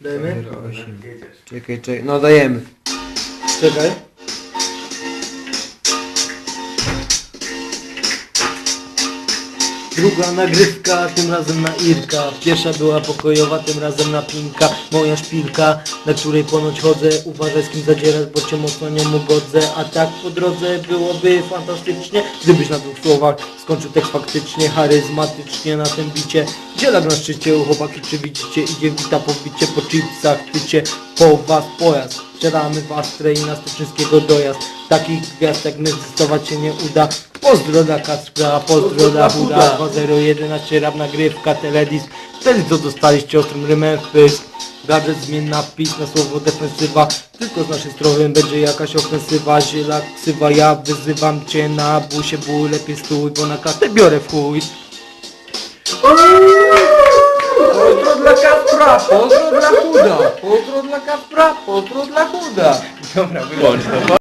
Dajemy? 08. Czekaj, no dajemy. Czekaj. Druga nagrywka, tym razem na Irka. Pierwsza była pokojowa, tym razem na Pinka. Moja szpilka, na której ponoć chodzę. Uważaj z kim zadzierać, bo cię mocno nią ugodzę. A tak po drodze byłoby fantastycznie, gdybyś na 2 słowach skończył tekst faktycznie, charyzmatycznie na tym bicie. Dzielak na szczycie, chłopaki czy widzicie, idzie wita po bicie, po chipsach, tycie po was pojazd. Wsiadamy w Astrę i na Styczynskiego dojazd. Takich gwiazd jak my zdecydować się nie uda. Pozdro dla Kacpra, pozdro dla Huda. 2011 rap nagrywka, teledysk. Wtedy co dostaliście ostrym rymem w pysk. Gadżet zmienna wpis na słowo defensywa. Tylko z naszej strony będzie jakaś ofensywa. Zielak, ksywa, ja wyzywam cię na busie. Bój, lepiej stój, bo na kartę biorę w chuj. Pozdro dla Kacpra, pozdro dla Huda. Pozdro dla Kacpra, pozdro dla Huda. Dobra, wyłącz to.